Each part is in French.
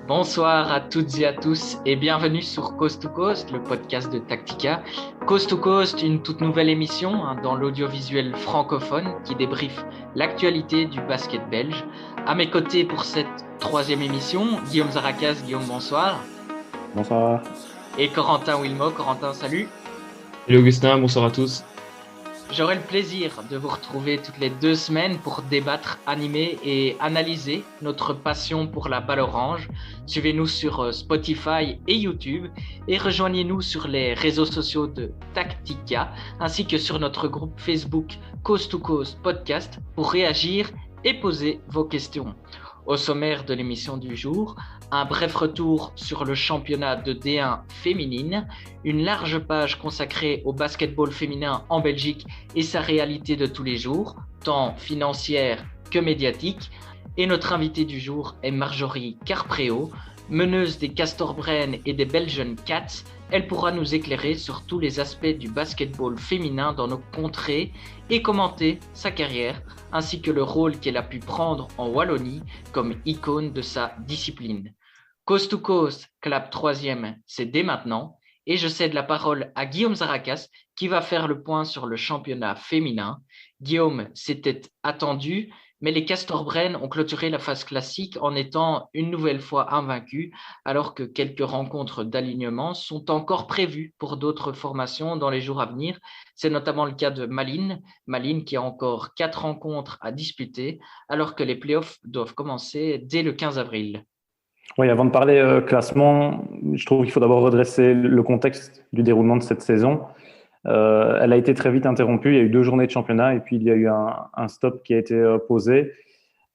Bonsoir à toutes et à tous et bienvenue sur Coast to Coast, le podcast de Tactica. Coast to Coast, une toute nouvelle émission dans l'audiovisuel francophone qui débriefe l'actualité du basket belge. À mes côtés pour cette troisième émission, Guillaume Zaracas. Guillaume, bonsoir. Bonsoir. Et Corentin Wilmot. Corentin, salut. Salut Augustin, bonsoir à tous. J'aurai le plaisir de vous retrouver toutes les 2 semaines pour débattre, animer et analyser notre passion pour la balle orange. Suivez-nous sur Spotify et YouTube et rejoignez-nous sur les réseaux sociaux de Tactica ainsi que sur notre groupe Facebook Coast to Coast Podcast pour réagir et poser vos questions. Au sommaire de l'émission du jour, un bref retour sur le championnat de D1 féminine, une large page consacrée au basketball féminin en Belgique et sa réalité de tous les jours, tant financière que médiatique. Et notre invitée du jour est Marjorie Carpréau, meneuse des Castor Brenne et des Belgian Cats. Elle pourra nous éclairer sur tous les aspects du basketball féminin dans nos contrées et commenter sa carrière, ainsi que le rôle qu'elle a pu prendre en Wallonie comme icône de sa discipline. Coast to Coast, Clap 3e, c'est dès maintenant. Et je cède la parole à Guillaume Zaracas qui va faire le point sur le championnat féminin. Guillaume, c'était attendu, mais les Castor Brenne ont clôturé la phase classique en étant une nouvelle fois invaincus, alors que quelques rencontres d'alignement sont encore prévues pour d'autres formations dans les jours à venir. C'est notamment le cas de Malines. Malines qui a encore 4 rencontres à disputer, alors que les playoffs doivent commencer dès le 15 avril. Oui, avant de parler classement, je trouve qu'il faut d'abord redresser le contexte du déroulement de cette saison. Elle a été très vite interrompue. Il y a eu 2 journées de championnat et puis il y a eu un stop qui a été posé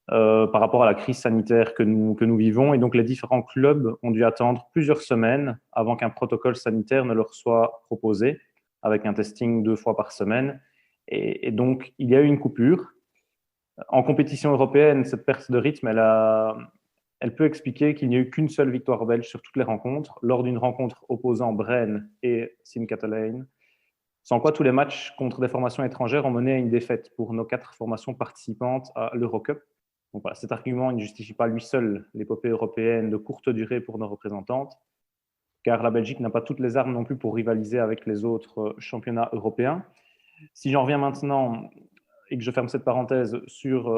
par rapport à la crise sanitaire que nous vivons. Et donc, les différents clubs ont dû attendre plusieurs semaines avant qu'un protocole sanitaire ne leur soit proposé, avec un testing 2 fois par semaine. Et donc, il y a eu une coupure. En compétition européenne, cette perte de rythme, elle peut expliquer qu'il n'y a eu qu'une seule victoire belge sur toutes les rencontres, lors d'une rencontre opposant Brenne et Sint-Katelijne, sans quoi tous les matchs contre des formations étrangères ont mené à une défaite pour nos 4 formations participantes à l'Eurocup. Donc voilà, cet argument ne justifie pas lui seul l'épopée européenne de courte durée pour nos représentantes, car la Belgique n'a pas toutes les armes non plus pour rivaliser avec les autres championnats européens. Si j'en reviens maintenant et que je ferme cette parenthèse sur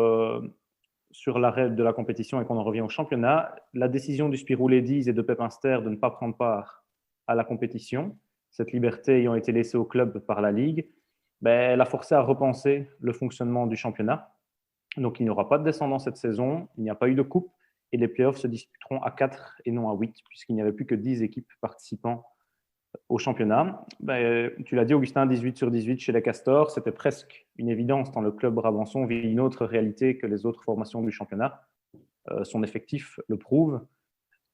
l'arrêt de la compétition et qu'on en revient au championnat, la décision du Spirou Ladies et de Pep Inster de ne pas prendre part à la compétition, cette liberté ayant été laissée au club par la Ligue, elle a forcé à repenser le fonctionnement du championnat. Donc il n'y aura pas de descendant cette saison, il n'y a pas eu de coupe et les playoffs se disputeront à 4 et non à 8 puisqu'il n'y avait plus que 10 équipes participant au championnat. Tu l'as dit, Augustin, 18 sur 18 chez les Castors, c'était presque une évidence tant le club brabançon vit une autre réalité que les autres formations du championnat. Son effectif le prouve.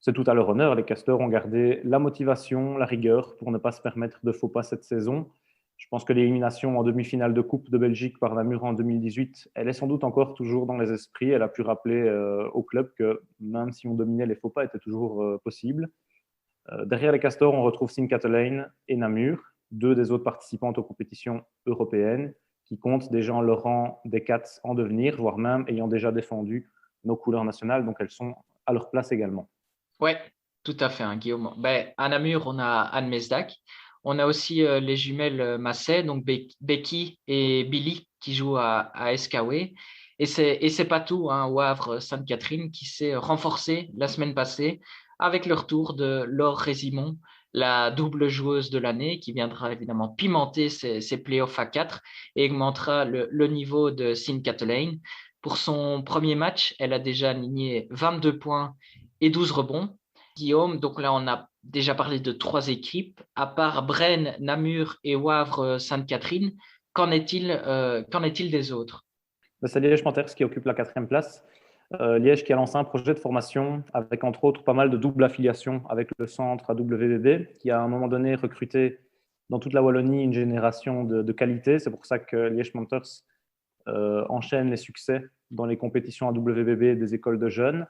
C'est tout à leur honneur. Les Castors ont gardé la motivation, la rigueur pour ne pas se permettre de faux pas cette saison. Je pense que l'élimination en demi-finale de Coupe de Belgique par Namur en 2018, elle est sans doute encore toujours dans les esprits. Elle a pu rappeler au club que même si on dominait, les faux pas étaient toujours possibles. Derrière les Castors, on retrouve Sint-Katelijne et Namur, 2 des autres participantes aux compétitions européennes, qui comptent déjà en leur rang des Cats en devenir, voire même ayant déjà défendu nos couleurs nationales, donc elles sont à leur place également. Oui, tout à fait, Guillaume. À Namur, on a Anne Mesdac. On a aussi les jumelles Massé, donc Becky et Billy, qui jouent à Escaoué. Et c'est pas tout, au Havre Sainte-Catherine, qui s'est renforcé la semaine passée avec le retour de Laure Résimon, la double joueuse de l'année, qui viendra évidemment pimenter ses playoffs à 4 et augmentera le niveau de Sint-Katelijne. Pour son premier match, elle a déjà aligné 22 points et 12 rebonds. Guillaume, donc là, on a déjà parlé de 3 équipes. À part Brenne, Namur et Wavre Sainte-Catherine, qu'en est-il des autres? C'est Liège Panthers qui occupe la 4e place. Liège qui a lancé un projet de formation avec entre autres pas mal de double affiliation avec le centre AWBB qui a à un moment donné recruté dans toute la Wallonie une génération de qualité. C'est pour ça que Liège Panthers enchaîne les succès dans les compétitions AWBB des écoles de jeunes.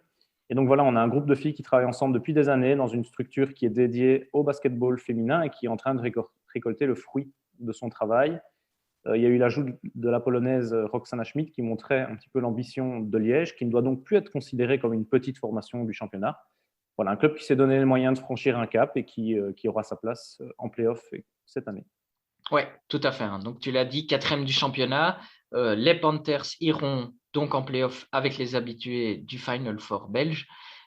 Et donc voilà, on a un groupe de filles qui travaillent ensemble depuis des années dans une structure qui est dédiée au basketball féminin et qui est en train de récolter le fruit de son travail. Il y a eu l'ajout de la polonaise Roxana Schmidt qui montrait un petit peu l'ambition de Liège, qui ne doit donc plus être considérée comme une petite formation du championnat. voilà, un club qui s'est donné les moyens de franchir un cap et qui aura sa place en play-off cette année. Oui, tout à fait. Donc, tu l'as dit, quatrième du championnat. Les Panthers iront donc en play-off avec les habitués du Final Four belge.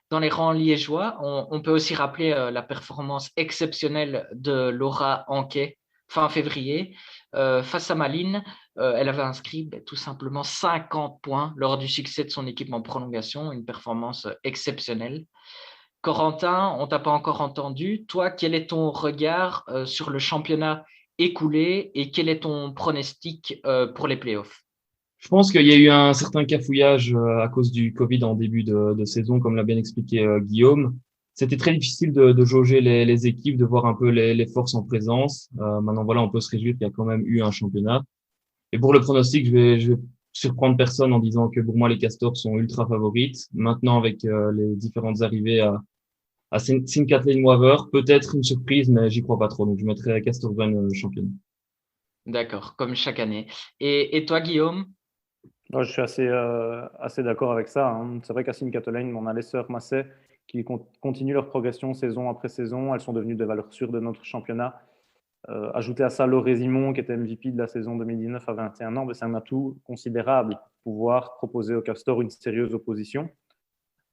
Dans les rangs liégeois, on peut aussi rappeler la performance exceptionnelle de Laura Anquet fin février. Face à Malines, elle avait inscrit tout simplement 50 points lors du succès de son équipe en prolongation, une performance exceptionnelle. Corentin, on t'a pas encore entendu. Toi, quel est ton regard sur le championnat écoulé et quel est ton pronostic pour les playoffs? Je pense qu'il y a eu un certain cafouillage à cause du Covid en début de saison, comme l'a bien expliqué Guillaume. C'était très difficile de jauger les équipes, de voir un peu les forces en présence. Maintenant, voilà, on peut se réjouir qu'il y a quand même eu un championnat. Et pour le pronostic, je vais surprendre personne en disant que pour moi, les Castors sont ultra favorites. Maintenant, avec les différentes arrivées à Saint-Kathleen Waver, peut-être une surprise, mais j'y crois pas trop. Donc, je mettrai Castor Brenne champion. D'accord, comme chaque année. Et toi, Guillaume? Moi, je suis assez d'accord avec ça. Hein. C'est vrai qu'à Saint-Kathleen, on a les sœurs Massey qui continuent leur progression saison après saison. Elles sont devenues des valeurs sûres de notre championnat. Ajouter à ça Laure Simon, qui était MVP de la saison 2019 à 21 ans, c'est un atout considérable pour pouvoir proposer au Castor une sérieuse opposition.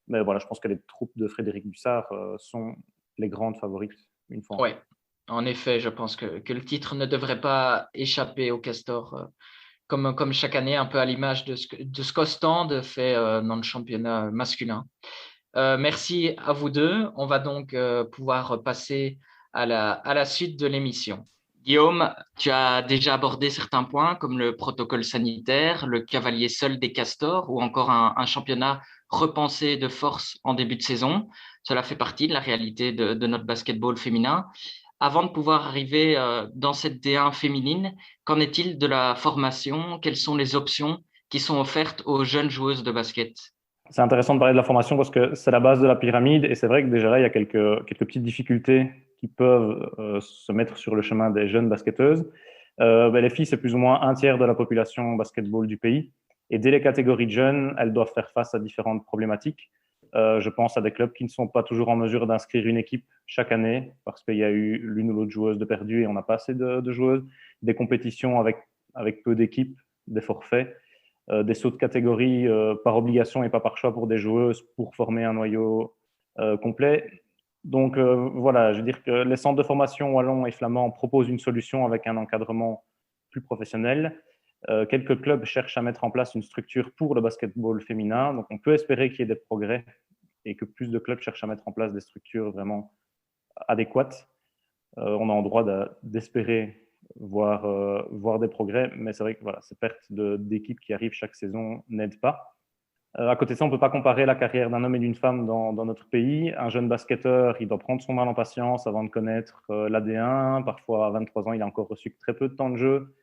Mais voilà, je pense que les troupes de Frédéric Bussard sont les grandes favorites, une fois. Oui, en effet, je pense que le titre ne devrait pas échapper au Castor, comme chaque année, un peu à l'image de ce qu'Ostende fait dans le championnat masculin. Merci à vous deux. On va donc pouvoir passer à la suite de l'émission. Guillaume, tu as déjà abordé certains points comme le protocole sanitaire, le cavalier seul des castors ou encore un championnat repensé de force en début de saison. Cela fait partie de la réalité de notre basketball féminin. Avant de pouvoir arriver dans cette D1 féminine, qu'en est-il de la formation? Quelles sont les options qui sont offertes aux jeunes joueuses de basket? C'est intéressant de parler de la formation parce que c'est la base de la pyramide et c'est vrai que déjà là, il y a quelques petites difficultés qui peuvent se mettre sur le chemin des jeunes basketteuses. Les filles, c'est plus ou moins un tiers de la population basketball du pays. Et dès les catégories de jeunes, elles doivent faire face à différentes problématiques. Je pense à des clubs qui ne sont pas toujours en mesure d'inscrire une équipe chaque année parce qu'il y a eu l'une ou l'autre joueuse de perdue et on n'a pas assez de joueuses. Des compétitions avec peu d'équipes, des forfaits. Des sauts de catégorie par obligation et pas par choix pour des joueuses pour former un noyau complet. Donc voilà, je veux dire que les centres de formation wallons et flamands proposent une solution avec un encadrement plus professionnel. Quelques clubs cherchent à mettre en place une structure pour le basketball féminin. Donc on peut espérer qu'il y ait des progrès et que plus de clubs cherchent à mettre en place des structures vraiment adéquates. On a en droit d'espérer voir des progrès, mais c'est vrai que voilà, ces pertes d'équipes qui arrivent chaque saison n'aident pas. À côté de ça, on ne peut pas comparer la carrière d'un homme et d'une femme dans notre pays. Un jeune basketteur, il doit prendre son mal en patience avant de connaître l'AD1. Parfois, à 23 ans, il a encore reçu très peu de temps de jeu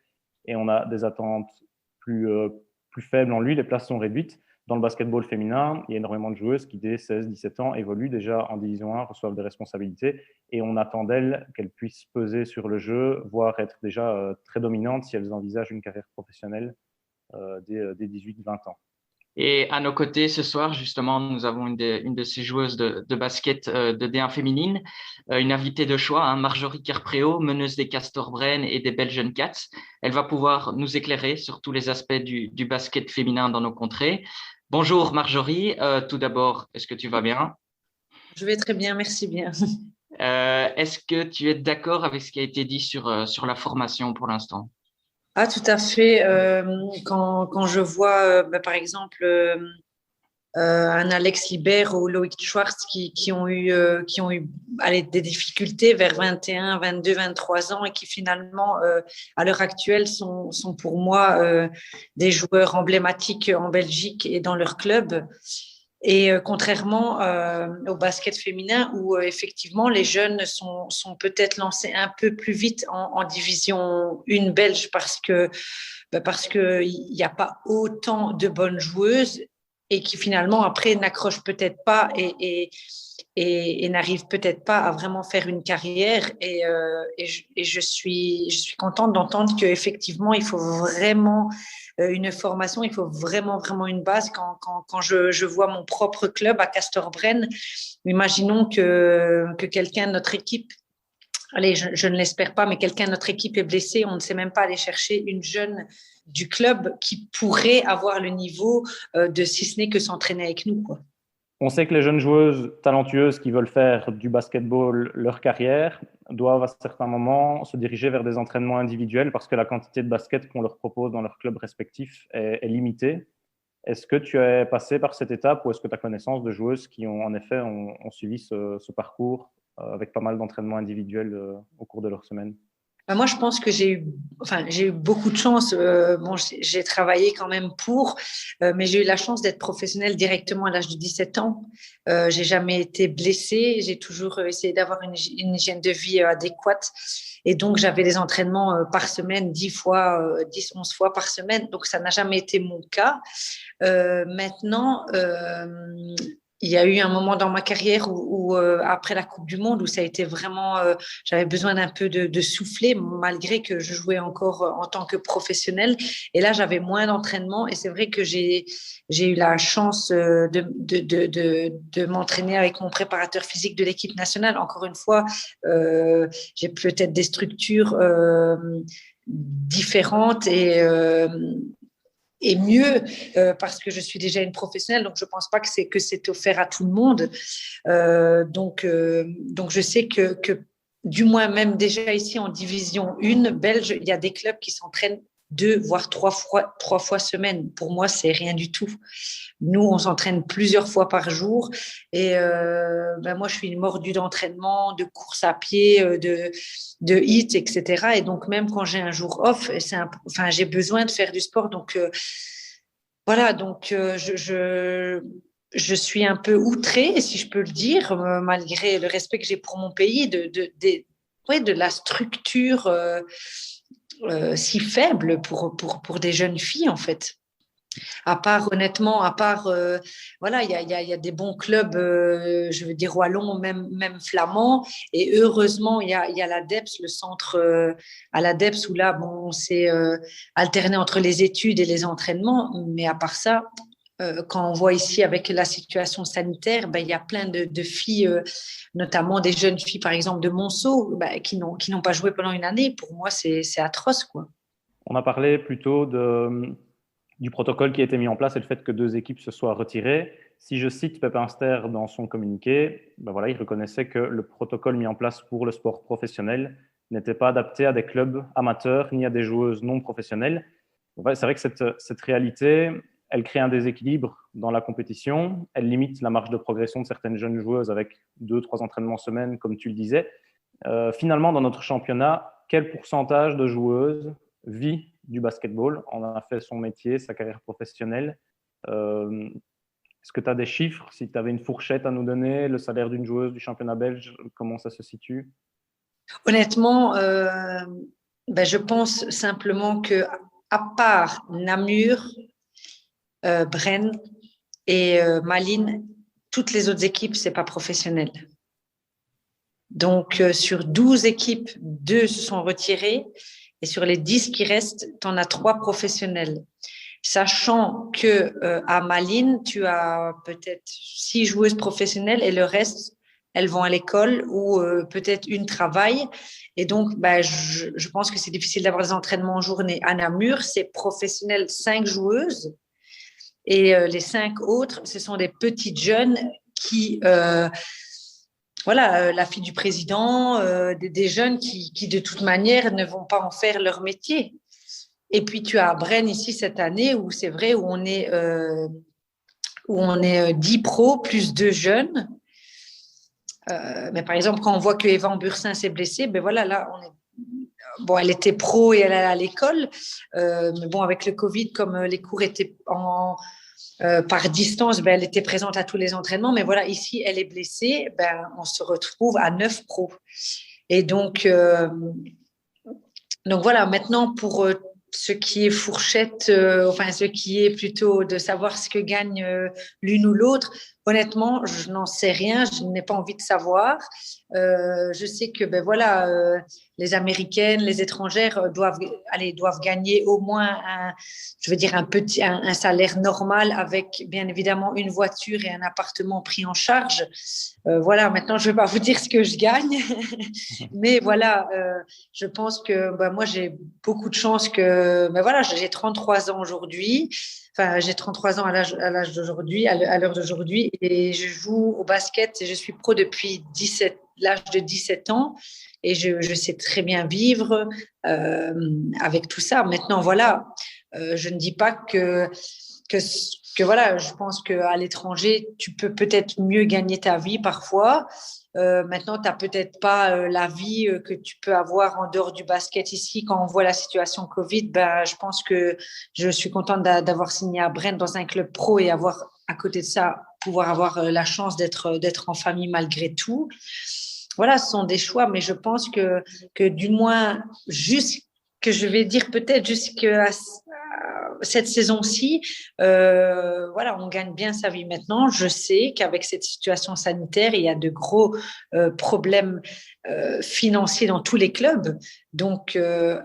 et on a des attentes plus faibles en lui. Les places sont réduites. Dans le basketball féminin, il y a énormément de joueuses qui, dès 16-17 ans, évoluent déjà en Division 1, reçoivent des responsabilités et on attend d'elles qu'elles puissent peser sur le jeu, voire être déjà très dominantes si elles envisagent une carrière professionnelle dès 18-20 ans. Et à nos côtés, ce soir, justement, nous avons une de ces joueuses de basket de D1 féminine, une invitée de choix, hein, Marjorie Kerpréau, meneuse des Castor Brenne et des Belgian Cats. Elle va pouvoir nous éclairer sur tous les aspects du basket féminin dans nos contrées. Bonjour Marjorie, tout d'abord, est-ce que tu vas bien? Je vais très bien, merci bien. Est-ce que tu es d'accord avec ce qui a été dit sur la formation pour l'instant? Ah, tout à fait. Quand je vois, par exemple, un Alex Libert ou Loïc Schwartz qui ont eu allez, des difficultés vers 21, 22, 23 ans et qui finalement, à l'heure actuelle, sont pour moi des joueurs emblématiques en Belgique et dans leur club. Et contrairement au basket féminin où effectivement les jeunes sont peut-être lancés un peu plus vite en division 1 belge parce que il n'y a pas autant de bonnes joueuses et qui finalement après n'accrochent peut-être pas et n'arrivent peut-être pas à vraiment faire une carrière. Et je suis contente d'entendre qu'effectivement il faut vraiment une formation, il faut vraiment, vraiment une base. Quand je vois mon propre club à Castor-Brenne, imaginons que quelqu'un de notre équipe, allez, je ne l'espère pas, mais quelqu'un de notre équipe est blessé, on ne sait même pas aller chercher une jeune du club qui pourrait avoir le niveau de si ce n'est que s'entraîner avec nous, quoi. On sait que les jeunes joueuses talentueuses qui veulent faire du basketball leur carrière doivent à certains moments se diriger vers des entraînements individuels parce que la quantité de basket qu'on leur propose dans leur club respectif est limitée. Est-ce que tu es passé par cette étape ou est-ce que tu as connaissance de joueuses qui ont en effet ont suivi ce parcours avec pas mal d'entraînements individuels au cours de leur semaine? Moi, je pense que j'ai eu beaucoup de chance. Bon, j'ai travaillé quand même mais j'ai eu la chance d'être professionnelle directement à l'âge de 17 ans. J'ai jamais été blessée. J'ai toujours essayé d'avoir une hygiène de vie adéquate. Et donc, j'avais des entraînements par semaine, 10, 11 fois par semaine. Donc, ça n'a jamais été mon cas. Maintenant, il y a eu un moment dans ma carrière où après la Coupe du Monde, où ça a été vraiment, j'avais besoin d'un peu de souffler, malgré que je jouais encore en tant que professionnelle. Et là, j'avais moins d'entraînement. Et c'est vrai que j'ai eu la chance de m'entraîner avec mon préparateur physique de l'équipe nationale. Encore une fois, j'ai peut-être des structures différentes et mieux parce que je suis déjà une professionnelle, donc je pense pas que c'est offert à tout le monde. Donc je sais que du moins même déjà ici en division 1 belge, il y a des clubs qui s'entraînent 2 voire 3 fois semaine. Pour moi, c'est rien du tout. Nous, on s'entraîne plusieurs fois par jour et moi, je suis une mordue d'entraînement, de course à pied, de hit, etc. Et donc, même quand j'ai un jour off, j'ai besoin de faire du sport. Donc, voilà, donc je suis un peu outrée, si je peux le dire, malgré le respect que j'ai pour mon pays, de la structure si faible pour des jeunes filles, en fait. Honnêtement, voilà, il y a des bons clubs, je veux dire wallons, même flamands, et heureusement, il y a l'ADEPS, le centre à l'ADEPS, où là, bon, on s'est alterné entre les études et les entraînements, mais à part ça, quand on voit ici avec la situation sanitaire, il y a plein de filles, notamment des jeunes filles, par exemple, de Monceau, qui n'ont pas joué pendant une année. Pour moi, c'est atroce, quoi. On a parlé plutôt du protocole qui a été mis en place et le fait que 2 équipes se soient retirées. Si je cite Pepin Ster dans son communiqué, voilà, il reconnaissait que le protocole mis en place pour le sport professionnel n'était pas adapté à des clubs amateurs ni à des joueuses non professionnelles. C'est vrai que cette réalité, elle crée un déséquilibre dans la compétition, elle limite la marge de progression de certaines jeunes joueuses avec 2-3 entraînements semaine, comme tu le disais. Finalement, dans notre championnat, quel pourcentage de joueuses vit du basketball, on a fait son métier, sa carrière professionnelle. Est-ce que tu as des chiffres? Si tu avais une fourchette à nous donner, le salaire d'une joueuse du championnat belge, comment ça se situe? Honnêtement, je pense simplement que à part Namur, Brenne et Malines, toutes les autres équipes, c'est pas professionnel. Donc, sur 12 équipes, 2 se sont retirées. Et sur les 10 qui restent, tu en as 3 professionnels. Sachant que à Malines, tu as peut-être 6 joueuses professionnelles et le reste, elles vont à l'école ou peut-être une travaille. Et donc, je pense que c'est difficile d'avoir des entraînements en journée. À Namur, c'est professionnel 5 joueuses. Et les 5 autres, ce sont des petites jeunes qui... voilà, la fille du président, des jeunes qui, de toute manière, ne vont pas en faire leur métier. Et puis, tu as Brenne ici cette année, où c'est vrai, où on est 10 pros plus 2 jeunes. Mais par exemple, quand on voit que Eva Bursin s'est blessée, voilà, là, bon, elle était pro et elle allait à l'école. Mais bon, avec le Covid, comme les cours étaient par distance, elle était présente à tous les entraînements. Mais voilà, ici, elle est blessée. On se retrouve à 9 pros. Et donc voilà, maintenant, pour ce qui est fourchette, ce qui est plutôt de savoir ce que gagne l'une ou l'autre, honnêtement, je n'en sais rien, je n'ai pas envie de savoir. Je sais que les Américaines, les étrangères doivent gagner au moins un salaire normal avec bien évidemment une voiture et un appartement pris en charge. Voilà, maintenant je ne vais pas vous dire ce que je gagne, mais voilà, je pense que moi j'ai beaucoup de chance que j'ai 33 ans aujourd'hui. Enfin, j'ai 33 ans à l'âge d'aujourd'hui, à l'heure d'aujourd'hui, et je joue au basket et je suis pro depuis l'âge de 17 ans et je sais très bien vivre avec tout ça. Maintenant, voilà, je ne dis pas que voilà, je pense qu'à l'étranger, tu peux peut-être mieux gagner ta vie parfois. Maintenant, tu n'as peut-être pas la vie que tu peux avoir en dehors du basket ici. Quand on voit la situation Covid, je pense que je suis contente d'avoir signé à Brenne dans un club pro et avoir, à côté de ça, pouvoir avoir la chance d'être en famille malgré tout. Voilà, ce sont des choix, mais je pense que du moins, que je vais dire peut-être jusqu'à cette saison-ci, on gagne bien sa vie maintenant. Je sais qu'avec cette situation sanitaire, il y a de gros problèmes financiers dans tous les clubs, donc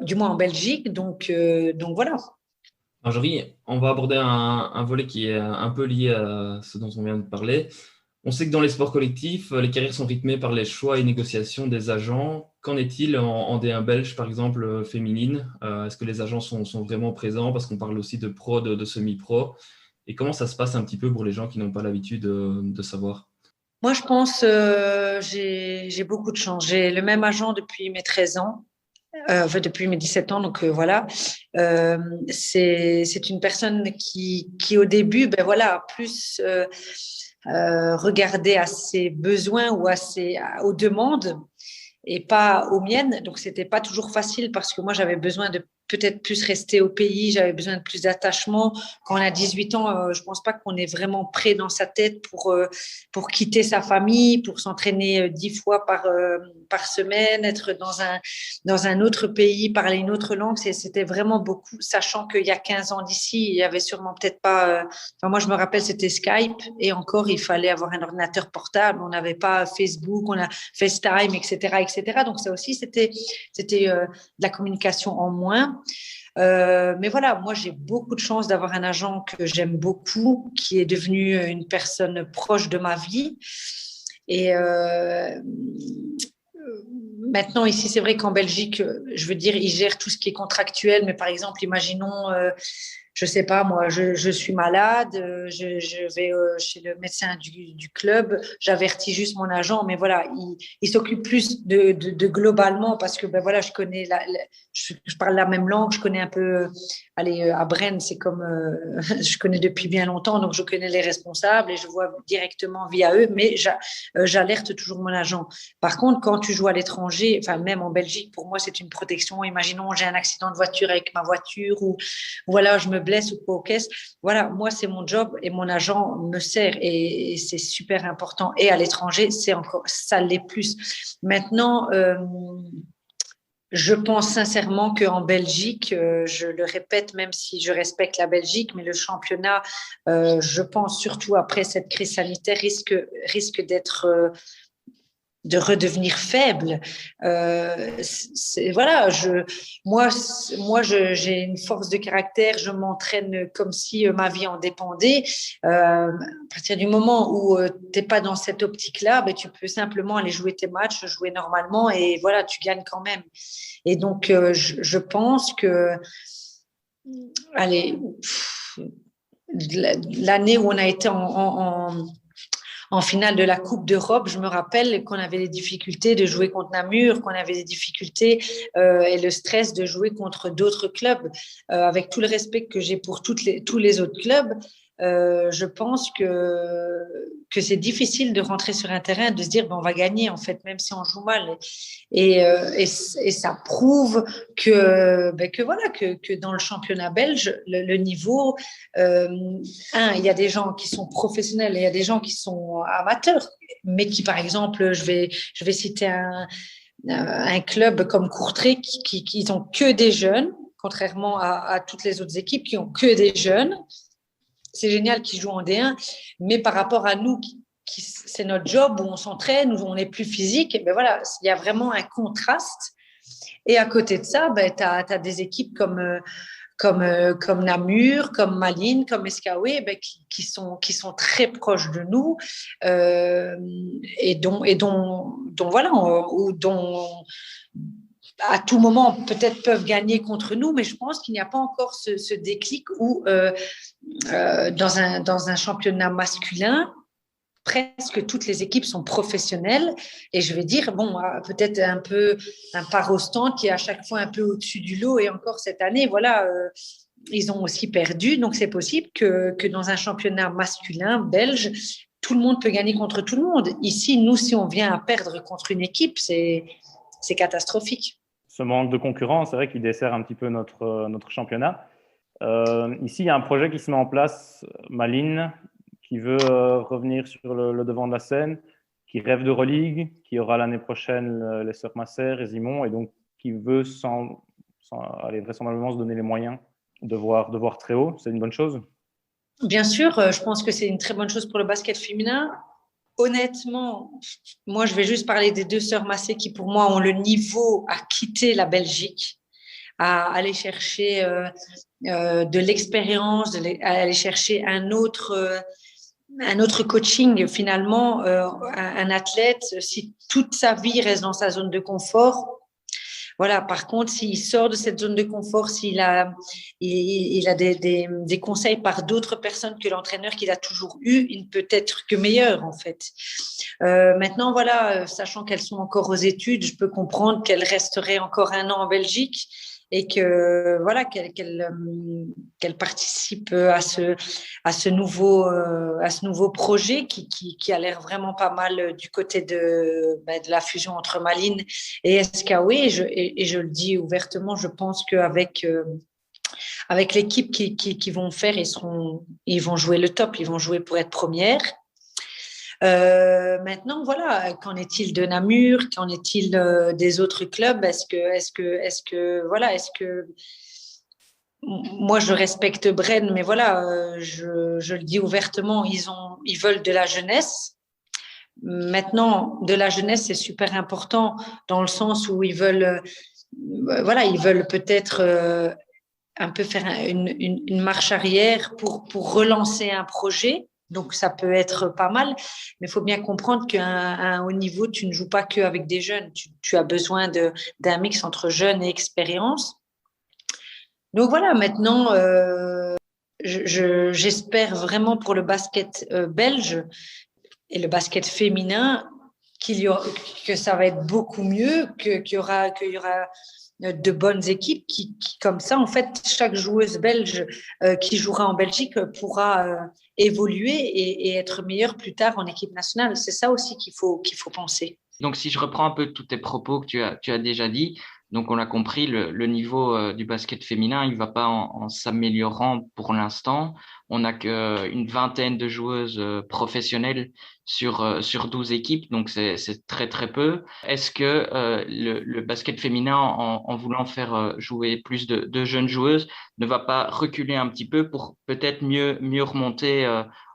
du moins en Belgique. Donc voilà. Marjorie, on va aborder un volet qui est un peu lié à ce dont on vient de parler. On sait que dans les sports collectifs, les carrières sont rythmées par les choix et négociations des agents. Qu'en est-il en D1 belge, par exemple, féminine? Est-ce que les agents sont vraiment présents? Parce qu'on parle aussi de pro, de semi-pro. Et comment ça se passe un petit peu pour les gens qui n'ont pas l'habitude de savoir? Moi, je pense j'ai beaucoup de chance. J'ai le même agent depuis mes 13 ans. Depuis mes 17 ans, donc voilà. C'est une personne qui au début, a plus regardé à ses besoins ou aux demandes et pas aux miennes. Donc, c'était pas toujours facile parce que moi, j'avais besoin de peut-être plus rester au pays, j'avais besoin de plus d'attachement. Quand on a 18 ans, je pense pas qu'on est vraiment prêt dans sa tête pour quitter sa famille, pour s'entraîner 10 fois par semaine, être dans un autre pays, parler une autre langue. C'était vraiment beaucoup, sachant qu'il y a 15 ans d'ici, il y avait sûrement peut-être pas, moi, je me rappelle, c'était Skype et encore, il fallait avoir un ordinateur portable. On n'avait pas Facebook, on a FaceTime, etc. Donc, ça aussi, c'était de la communication en moins. Mais voilà, moi, j'ai beaucoup de chance d'avoir un agent que j'aime beaucoup, qui est devenu une personne proche de ma vie. Et maintenant, ici, c'est vrai qu'en Belgique, je veux dire, ils gèrent tout ce qui est contractuel. Mais par exemple, imaginons, je sais pas, moi, je suis malade, je vais chez le médecin du club, j'avertis juste mon agent, mais voilà, il s'occupe plus de globalement parce que voilà, je connais je parle la même langue, je connais un peu. Allez, à Brenne, c'est comme je connais depuis bien longtemps, donc je connais les responsables et je vois directement via eux, mais j'alerte toujours mon agent. Par contre, quand tu joues à l'étranger, enfin même en Belgique, pour moi, c'est une protection. Imaginons, j'ai un accident de voiture avec ma voiture ou voilà, je me blesse ou quoi aux caisses. Voilà, moi, c'est mon job et mon agent me sert et c'est super important. Et à l'étranger, c'est encore, ça l'est plus. Maintenant, je pense sincèrement qu'en Belgique, je le répète, même si je respecte la Belgique, mais le championnat, je pense surtout après cette crise sanitaire, risque d'être de redevenir faible. Voilà, j'ai une force de caractère, je m'entraîne comme si ma vie en dépendait. À partir du moment où tu n'es pas dans cette optique-là, tu peux simplement aller jouer tes matchs, jouer normalement et voilà, tu gagnes quand même. Et donc, je pense que, allez, l'année où on a été en finale de la Coupe d'Europe, je me rappelle qu'on avait des difficultés de jouer contre Namur, qu'on avait des difficultés et le stress de jouer contre d'autres clubs. Avec tout le respect que j'ai pour tous les autres clubs, je pense que c'est difficile de rentrer sur un terrain et de se dire on va gagner en fait, même si on joue mal. Et ça prouve que dans le championnat belge, le niveau, il y a des gens qui sont professionnels et il y a des gens qui sont amateurs, mais qui, par exemple, je vais citer un club comme Courtrai qui n'ont que des jeunes, contrairement à toutes les autres équipes qui ont que des jeunes. c'est génial qu'ils jouent en D1, mais par rapport à nous, c'est notre job où on s'entraîne, où on est plus physique, et ben voilà, il y a vraiment un contraste. Et à côté de ça, ben, tu as des équipes comme Namur, comme Malines, comme Escaoué, ben, qui sont très proches de nous et dont voilà, ou dont à tout moment peut-être peuvent gagner contre nous, mais je pense qu'il n'y a pas encore ce déclic où dans un championnat masculin, presque toutes les équipes sont professionnelles et je vais dire, bon, peut-être un peu un Parostan qui est à chaque fois un peu au-dessus du lot et encore cette année, voilà, ils ont aussi perdu. Donc, c'est possible que dans un championnat masculin belge, tout le monde peut gagner contre tout le monde. Ici, nous, si on vient à perdre contre une équipe, c'est catastrophique. Ce manque de concurrence, c'est vrai qu'il dessert un petit peu notre championnat. Ici, il y a un projet qui se met en place, Malines, qui veut revenir sur le devant de la scène, qui rêve d'Euroleague, qui aura l'année prochaine les Sœurs Masser et Zimon, et donc qui veut aller vraisemblablement se donner les moyens de voir très haut. C'est une bonne chose? Bien sûr, je pense que c'est une très bonne chose pour le basket féminin. Honnêtement, moi, je vais juste parler des 2 Sœurs Massé qui, pour moi, ont le niveau à quitter la Belgique, à aller chercher de l'expérience, à aller chercher un autre coaching. Finalement, un athlète, si toute sa vie reste dans sa zone de confort, voilà. Par contre, s'il sort de cette zone de confort, s'il a des conseils par d'autres personnes que l'entraîneur qu'il a toujours eu, il ne peut être que meilleur en fait. Maintenant, voilà, sachant qu'elles sont encore aux études, je peux comprendre qu'elles resteraient encore 1 an en Belgique et que voilà qu'elle participe à ce nouveau projet qui a l'air vraiment pas mal du côté de la fusion entre Malines et SKW et je le dis ouvertement, je pense qu'avec avec l'équipe qui vont faire, ils vont jouer le top, ils vont jouer pour être première. Maintenant, voilà, qu'en est-il de Namur? Qu'en est-il des autres clubs? Est-ce que moi je respecte Bren, mais voilà, je le dis ouvertement, ils veulent de la jeunesse. Maintenant, de la jeunesse, c'est super important dans le sens où ils veulent peut-être un peu faire une marche arrière pour relancer un projet. Donc, ça peut être pas mal, mais il faut bien comprendre qu'à un haut niveau, tu ne joues pas qu'avec des jeunes. Tu as besoin d'un mix entre jeunes et expérience. Donc, voilà, maintenant, j'espère vraiment pour le basket belge et le basket féminin que ça va être beaucoup mieux, qu'il y aura de bonnes équipes qui, comme ça, en fait, chaque joueuse belge qui jouera en Belgique pourra évoluer et être meilleure plus tard en équipe nationale. C'est ça aussi qu'il faut penser. Donc, si je reprends un peu tous tes propos que tu as déjà dit, donc on l'a compris, le niveau du basket féminin, il ne va pas en s'améliorant pour l'instant. On n'a qu'une vingtaine de joueuses professionnelles sur 12 équipes, donc c'est très très peu. Est-ce que le basket féminin, en voulant faire jouer plus de jeunes joueuses, ne va pas reculer un petit peu pour peut-être mieux remonter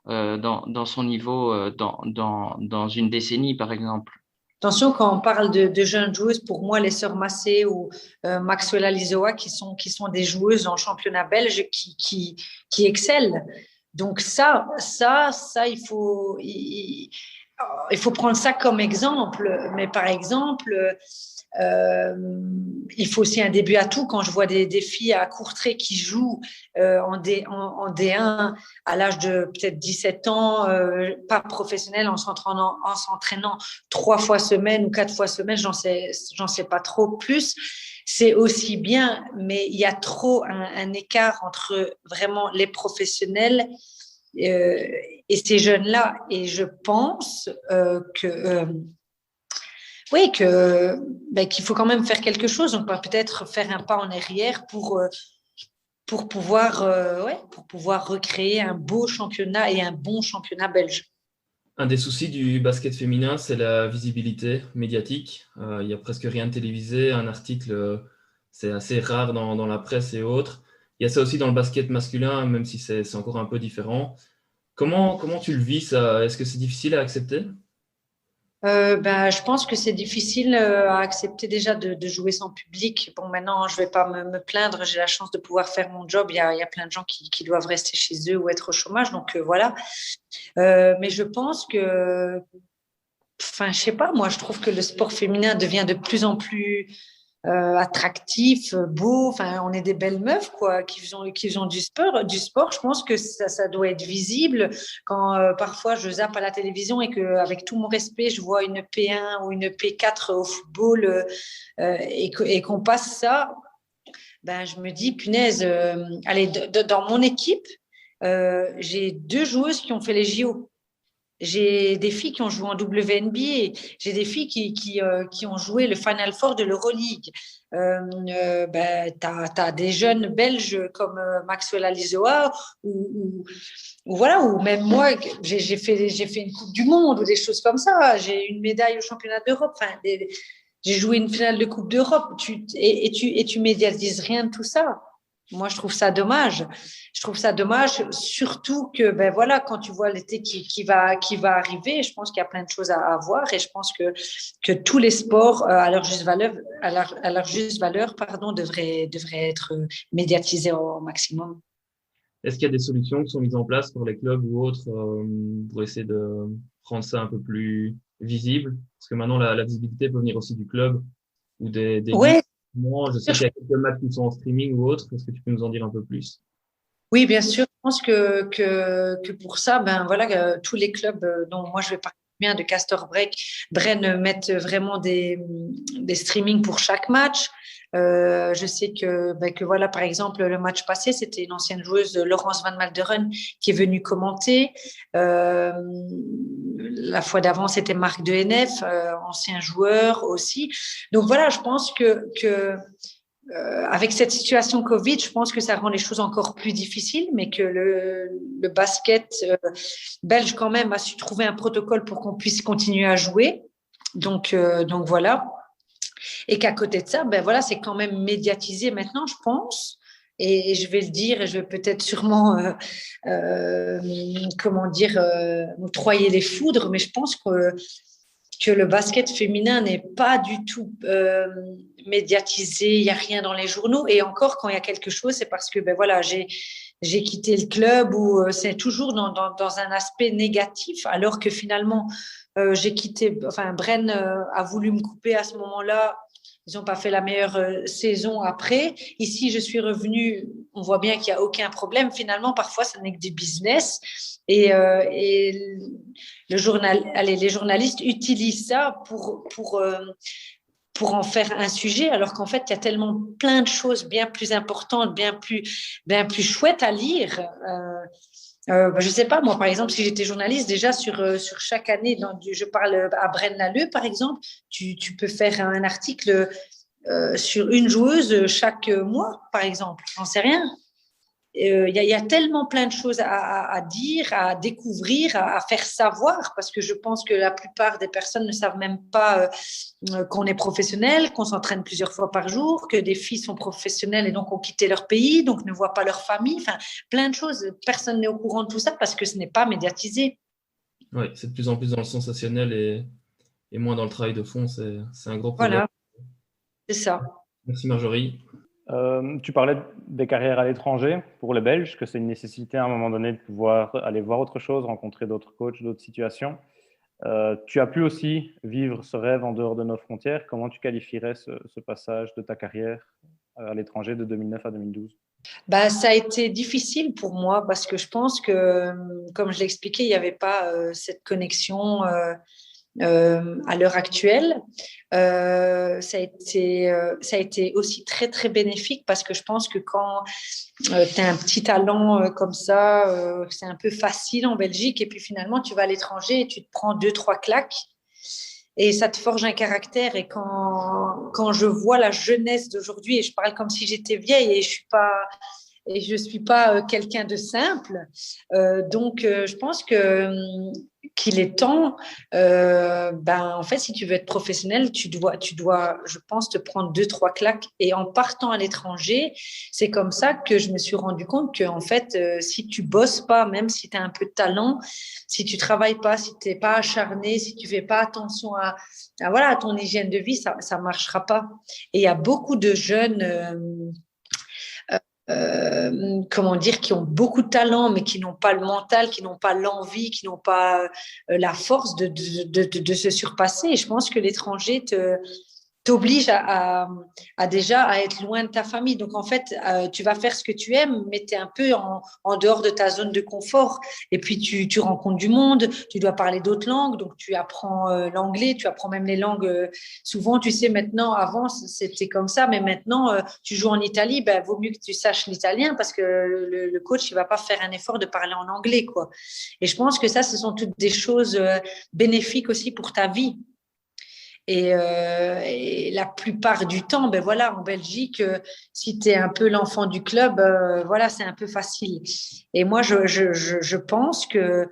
dans son niveau dans une décennie, par exemple? Attention, quand on parle de jeunes joueuses, pour moi, les Sœurs Massé ou Maxwell Alizoa, qui sont des joueuses en championnat belge qui excellent. Donc ça, il faut prendre ça comme exemple. Mais par exemple, il faut aussi un début à tout. Quand je vois des filles à Courtrai qui jouent en D1 à l'âge de peut-être 17 ans, pas professionnel, en s'entraînant 3 fois semaine ou 4 fois semaine, j'en sais pas trop plus. C'est aussi bien, mais il y a trop un écart entre vraiment les professionnels et ces jeunes-là. Et je pense qu'il faut quand même faire quelque chose. Donc, peut-être faire un pas en arrière pour pouvoir recréer un beau championnat et un bon championnat belge. Un des soucis du basket féminin, c'est la visibilité médiatique. Il y a presque rien de télévisé. Un article, c'est assez rare dans la presse et autres. Il y a ça aussi dans le basket masculin, même si c'est encore un peu différent. Comment tu le vis, ça? Est-ce que c'est difficile à accepter? Je pense que c'est difficile à accepter déjà de jouer sans public. Bon, maintenant, je vais pas me plaindre. J'ai la chance de pouvoir faire mon job. Il y a plein de gens qui doivent rester chez eux ou être au chômage. Donc, voilà. Mais je pense que, enfin, je sais pas, moi, je trouve que le sport féminin devient de plus en plus attractif, beau. Enfin, on est des belles meufs, quoi, qui faisons du sport. Du sport, je pense que ça doit être visible. Quand parfois je zappe à la télévision et que, avec tout mon respect, je vois une P1 ou une P4 au football et qu'on passe ça, ben, je me dis, punaise, allez, dans mon équipe, j'ai 2 joueuses qui ont fait les JO. J'ai des filles qui ont joué en WNBA. J'ai des filles qui ont joué le Final Four de l'Euroleague. Tu as des jeunes Belges comme Maxwell Alizoa ou voilà, ou même moi, j'ai fait une Coupe du Monde ou des choses comme ça. J'ai une médaille au championnat d'Europe. Enfin, j'ai joué une finale de Coupe d'Europe. Tu médiatises rien de tout ça. Moi, je trouve ça dommage. Je trouve ça dommage, surtout que, ben voilà, quand tu vois l'été qui va arriver, je pense qu'il y a plein de choses à voir et je pense que tous les sports, à leur juste valeur, à leur juste valeur, pardon, devraient être médiatisés au maximum. Est-ce qu'il y a des solutions qui sont mises en place pour les clubs ou autres pour essayer de rendre ça un peu plus visible? Parce que maintenant, la visibilité peut venir aussi du club ou des ligues. Ouais, Moi, je sais qu'il y a quelques matchs qui sont en streaming ou autres. Est-ce que tu peux nous en dire un peu plus? oui, bien sûr. Je pense que pour ça, ben voilà, tous les clubs dont moi je vais parler bien de Castor Break, Bren mettent vraiment des streamings pour chaque match. Je sais que voilà, par exemple, le match passé, c'était une ancienne joueuse, Laurence Van Malderen, qui est venue commenter. La fois d'avant, c'était Marc Dehenef, ancien joueur aussi. Donc voilà, je pense que avec cette situation Covid, je pense que ça rend les choses encore plus difficiles, mais que le basket belge quand même a su trouver un protocole pour qu'on puisse continuer à jouer. Donc voilà. Et qu'à côté de ça, ben voilà, c'est quand même médiatisé maintenant, je pense. Et je vais le dire, et je vais peut-être sûrement, comment dire, octroyer les foudres, mais je pense que le basket féminin n'est pas du tout médiatisé, il n'y a rien dans les journaux. Et encore, quand il y a quelque chose, c'est parce que ben voilà, j'ai quitté le club ou c'est toujours dans un aspect négatif, alors que finalement, j'ai quitté, enfin, Bren a voulu me couper à ce moment-là. Ils n'ont pas fait la meilleure saison après. Ici, je suis revenue. On voit bien qu'il n'y a aucun problème. Finalement, parfois, ça n'est que du business. Et les journalistes utilisent ça pour en faire un sujet, alors qu'en fait, il y a tellement plein de choses bien plus importantes, bien plus chouettes à lire. Je sais pas, moi, par exemple, si j'étais journaliste, déjà sur chaque année, je parle à Braine Lalleud, par exemple, tu peux faire un article sur une joueuse chaque mois, par exemple. J'en sais rien. Y a tellement plein de choses à dire, à découvrir, à faire savoir, parce que je pense que la plupart des personnes ne savent même pas qu'on est professionnel, qu'on s'entraîne plusieurs fois par jour, que des filles sont professionnelles et donc ont quitté leur pays, donc ne voient pas leur famille. Enfin, plein de choses. Personne n'est au courant de tout ça parce que ce n'est pas médiatisé. Oui, c'est de plus en plus dans le sensationnel et moins dans le travail de fond. C'est un gros problème. Voilà, c'est ça. Merci Marjorie. Tu parlais des carrières à l'étranger pour les Belges, que c'est une nécessité à un moment donné de pouvoir aller voir autre chose, rencontrer d'autres coachs, d'autres situations. Tu as pu aussi vivre ce rêve en dehors de nos frontières. Comment tu qualifierais ce passage de ta carrière à l'étranger de 2009 à 2012? Ça a été difficile pour moi parce que je pense que, comme je l'ai expliqué, il n'y avait pas cette connexion à l'heure actuelle. Ça a été aussi très, très bénéfique parce que je pense que quand tu as un petit talent comme ça, c'est un peu facile en Belgique et puis finalement, tu vas à l'étranger et tu te prends 2-3 claques et ça te forge un caractère. Et quand je vois la jeunesse d'aujourd'hui, et je parle comme si j'étais vieille et je suis pas et je suis pas quelqu'un de simple. Donc, je pense qu'il est temps. En fait, si tu veux être professionnel, tu dois, je pense, te prendre 2, 3 claques. Et en partant à l'étranger, c'est comme ça que je me suis rendu compte que, en fait, si tu bosses pas, même si tu as un peu de talent, si tu travailles pas, si tu n'es pas acharné, si tu fais pas attention à ton hygiène de vie, ça marchera pas. Et il y a beaucoup de jeunes comment dire, qui ont beaucoup de talent, mais qui n'ont pas le mental, qui n'ont pas l'envie, qui n'ont pas la force de se surpasser. Et je pense que l'étranger t'oblige déjà à être loin de ta famille. Donc, en fait, tu vas faire ce que tu aimes, mais tu es un peu en dehors de ta zone de confort. Et puis, tu rencontres du monde, tu dois parler d'autres langues, donc tu apprends l'anglais, tu apprends même les langues. Souvent, tu sais, maintenant, avant, c'était comme ça, mais maintenant, tu joues en Italie, vaut mieux que tu saches l'italien parce que le coach, il va pas faire un effort de parler en anglais, quoi. Et je pense que ça, ce sont toutes des choses bénéfiques aussi pour ta vie. Et la plupart du temps, en Belgique, si tu es un peu l'enfant du club, c'est un peu facile. Et moi, je pense que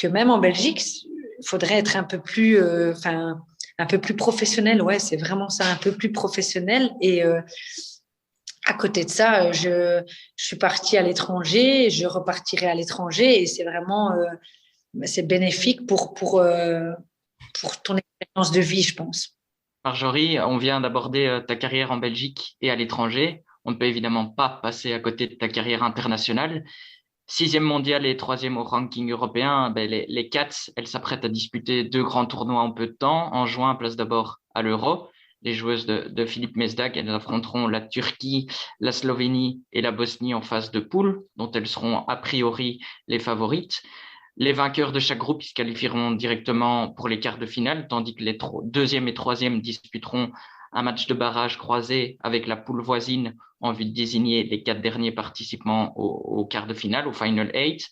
même en Belgique, il faudrait être un peu plus, un peu plus professionnel. Ouais, c'est vraiment ça, un peu plus professionnel. Et à côté de ça, je suis partie à l'étranger, je repartirai à l'étranger, et c'est vraiment, c'est bénéfique pour ton expérience de vie, je pense. Marjorie, on vient d'aborder ta carrière en Belgique et à l'étranger. On ne peut évidemment pas passer à côté de ta carrière internationale. 6e mondiale et 3e au ranking européen, les Cats, elles s'apprêtent à disputer 2 grands tournois en peu de temps. En juin, place d'abord à l'Euro. Les joueuses de Philippe Mesdag, elles affronteront la Turquie, la Slovénie et la Bosnie en phase de poule, dont elles seront a priori les favorites. Les vainqueurs de chaque groupe se qualifieront directement pour les quarts de finale, tandis que les 2e et 3e disputeront un match de barrage croisé avec la poule voisine en vue de désigner les 4 derniers participants au quart de finale, au Final 8.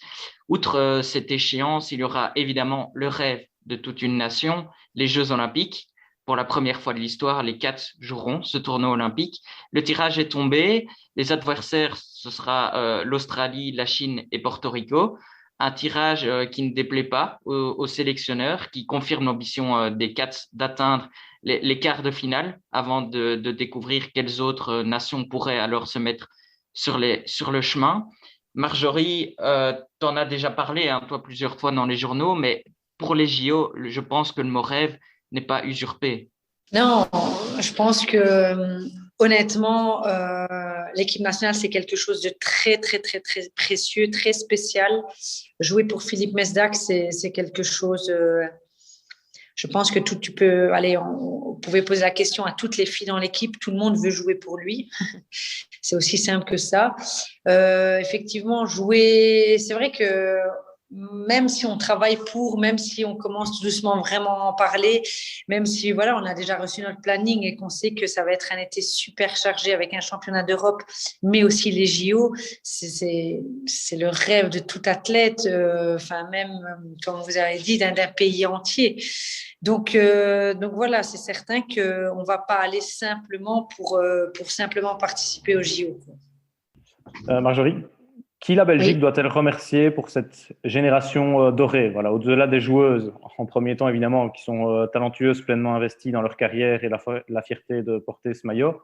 Outre cette échéance, il y aura évidemment le rêve de toute une nation, les Jeux olympiques. Pour la première fois de l'histoire, les 4 joueront ce tournoi olympique. Le tirage est tombé. Les adversaires, ce sera l'Australie, la Chine et Porto Rico. Un tirage qui ne déplaît pas aux sélectionneurs, qui confirme l'ambition des Cats d'atteindre les quarts de finale avant de découvrir quelles autres nations pourraient alors se mettre sur le chemin. Marjorie, tu en as déjà parlé, hein, toi, plusieurs fois dans les journaux, mais pour les JO, je pense que le mot rêve n'est pas usurpé. Non, je pense que honnêtement, l'équipe nationale, c'est quelque chose de très, très, très, très précieux, très spécial. Jouer pour Philippe Mesdag, c'est quelque chose. Je pense que tu peux aller. On pouvait poser la question à toutes les filles dans l'équipe. Tout le monde veut jouer pour lui. C'est aussi simple que ça. Effectivement, jouer. C'est vrai que même si on travaille même si on commence doucement vraiment à en parler, même si on a déjà reçu notre planning et qu'on sait que ça va être un été super chargé avec un championnat d'Europe, mais aussi les JO, c'est le rêve de tout athlète, même, comme vous avez dit, d'un pays entier. Donc voilà, c'est certain qu'on ne va pas aller simplement pour simplement participer aux JO. Marjorie, qui la Belgique Oui. doit-elle remercier pour cette génération dorée, au-delà des joueuses, en premier temps évidemment, qui sont talentueuses, pleinement investies dans leur carrière et la fierté de porter ce maillot.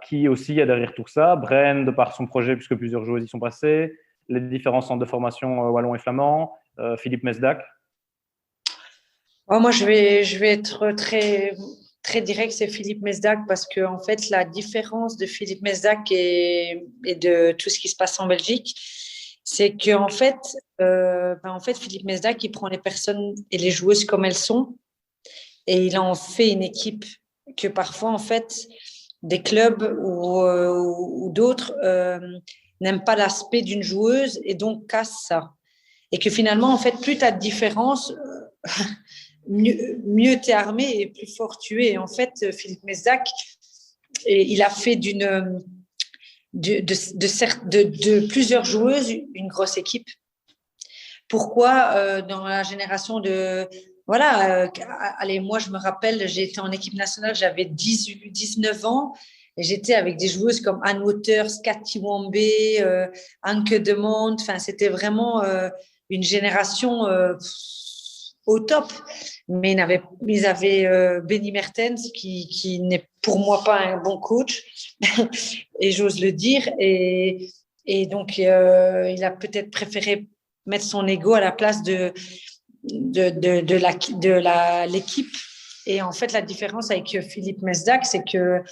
Qui aussi est derrière tout ça? Braine, de par son projet, puisque plusieurs joueuses y sont passées, les différents centres de formation wallon et flamand, Philippe Mesdag. Moi, je vais être très, très direct, c'est Philippe Mesdag, parce que en fait, la différence de Philippe Mesdag et de tout ce qui se passe en Belgique, c'est que en fait, Philippe Mesdag, il prend les personnes et les joueuses comme elles sont, et il en fait une équipe que parfois, en fait, des clubs ou d'autres n'aiment pas l'aspect d'une joueuse et donc cassent ça. Et que finalement, en fait, plus tu as de différence, mieux tu es armé et plus fort tu es. Et en fait, Philippe Mesdag, il a fait de plusieurs joueuses une grosse équipe. Pourquoi dans la génération de... allez, moi, je me rappelle, j'ai été en équipe nationale, j'avais 19 ans. Et j'étais avec des joueuses comme Anne Waters, Cathy Wambe, Anke Demont. Enfin, c'était vraiment une génération au top. Mais ils avaient Benny Mertens, qui n'est pour moi pas un bon coach, et j'ose le dire. Et donc, il a peut-être préféré mettre son ego à la place de l'équipe. Et en fait, la différence avec Philippe Mesdac, c'est qu'il